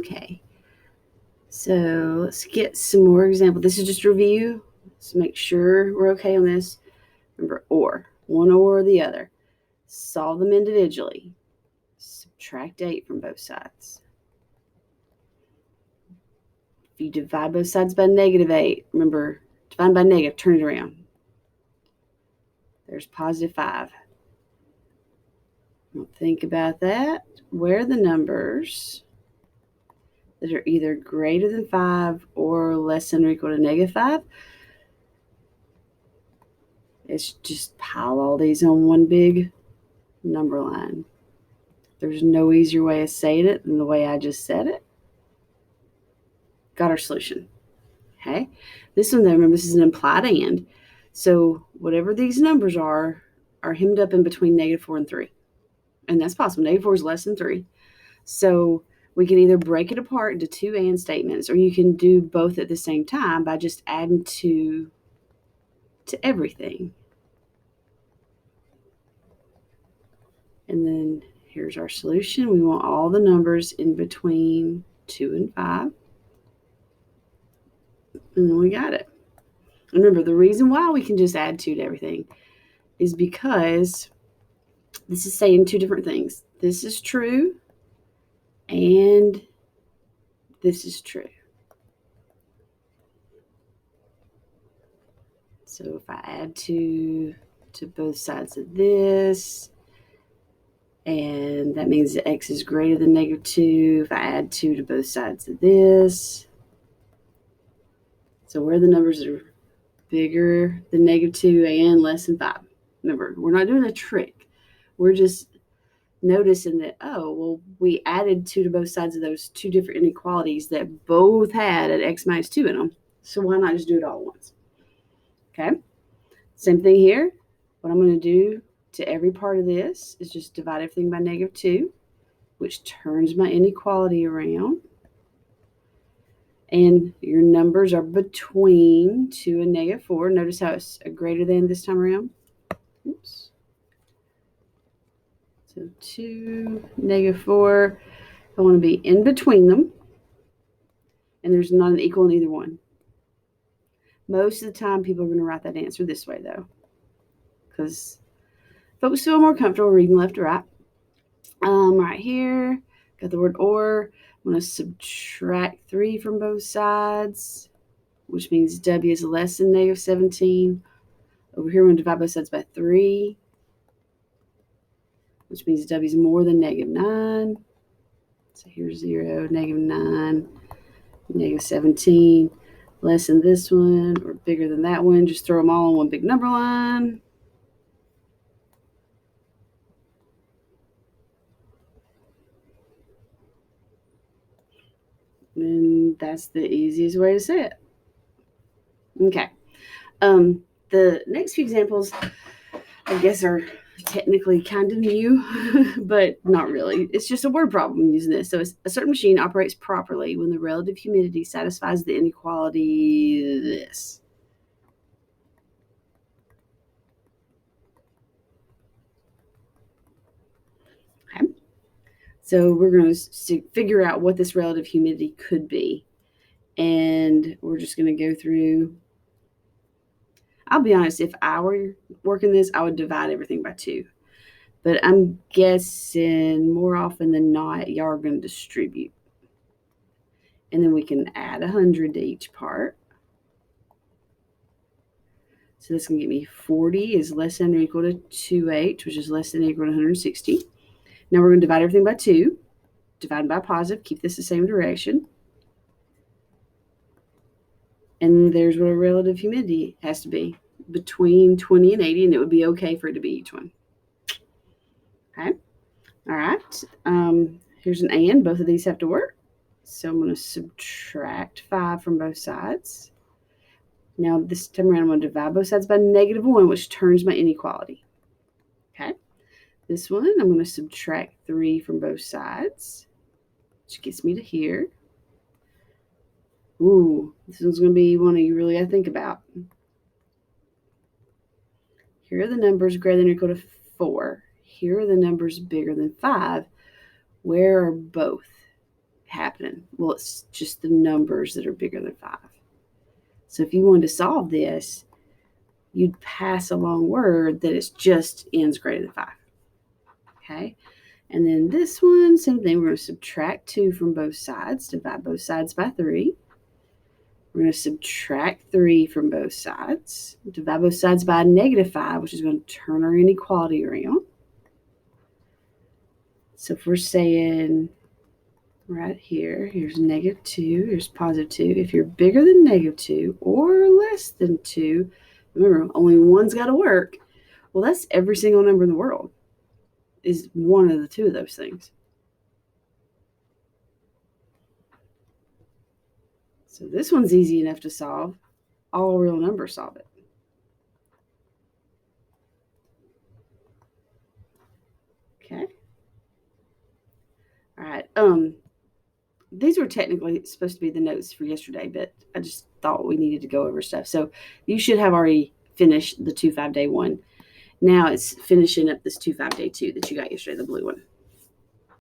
Okay. So let's get some more examples. This is just a review. Let's make sure we're okay on this. Remember, or. One or the other. Solve them individually. Subtract 8 from both sides. If you divide both sides by -8, remember, divide by negative, turn it around. There's +5. Now think about that. Where are the numbers that are either greater than 5 or less than or equal to -5? It's just pile all these on one big number line. There's no easier way of saying it than the way I just said it. Got our solution. Okay. This one, though, remember, this is an implied and. So whatever these numbers are hemmed up in between -4 and 3. And that's possible. -4 is less than 3. So we can either break it apart into two and statements, or you can do both at the same time by just adding 2 to everything. And then here's our solution. We want all the numbers in between 2 and 5. And then we got it. Remember, the reason why we can just add 2 to everything is because this is saying two different things. This is true, and this is true. So if I add 2 to both sides of this, and that means that x is greater than -2. If I add 2 to both sides of this, so where the numbers are bigger than -2 and less than 5. Remember, we're not doing a trick. We're just noticing that, oh, well, we added 2 to both sides of those two different inequalities that both had an x minus 2 in them. So why not just do it all at once? Okay. Same thing here. What I'm going to do to every part of this is just divide everything by -2, which turns my inequality around. And your numbers are between 2 and -4. Notice how it's a greater than this time around. Oops. So 2, -4. I want to be in between them. And there's not an equal in either one. Most of the time, people are going to write that answer this way, though, because folks feel more comfortable reading left to right. Right here, got the word or. I'm going to subtract 3 from both sides, which means W is less than -17. Over here, we're going to divide both sides by 3, which means W is more than -9. So here's 0, -9, -17. Less than this one or bigger than that one. Just throw them all on one big number line. And that's the easiest way to say it. Okay. The next few examples, I guess, are technically kind of new, but not really. It's just a word problem using this. So a certain machine operates properly when the relative humidity satisfies the inequality this. Okay. So we're going to figure out what this relative humidity could be. And we're just going to go through. I'll be honest, if I were working this, I would divide everything by 2. But I'm guessing more often than not, y'all are going to distribute. And then we can add 100 to each part. So this can get me 40 is less than or equal to 2h, which is less than or equal to 160. Now we're going to divide everything by 2. Divide by positive. Keep this the same direction. And there's what a relative humidity has to be, between 20 and 80, and it would be okay for it to be each one. Okay. All right. Here's an and. Both of these have to work. So I'm going to subtract 5 from both sides. Now this time around, I'm going to divide both sides by -1, which turns my inequality. Okay. This one, I'm going to subtract 3 from both sides, which gets me to here. Ooh, this one's going to be one you really got to think about. Here are the numbers greater than or equal to 4. Here are the numbers bigger than 5. Where are both? happening? Well, it's just the numbers that are bigger than 5. So if you wanted to solve this, you'd pass along word that it's just n's greater than 5. Okay? And then this one, same thing. We're going to subtract 2 from both sides, divide both sides by 3. We're going to subtract 3 from both sides, divide both sides by -5, which is going to turn our inequality around. So if we're saying right here, here's -2, here's +2. If you're bigger than -2 or less than 2, remember, only one's got to work. Well, that's every single number in the world is one of the two of those things. So this one's easy enough to solve. All real numbers solve it. Okay. All right. These were technically supposed to be the notes for yesterday, but I just thought we needed to go over stuff. So you should have already finished the 2 5-day one. Now it's finishing up this 2 5-day 2 that you got yesterday, the blue one.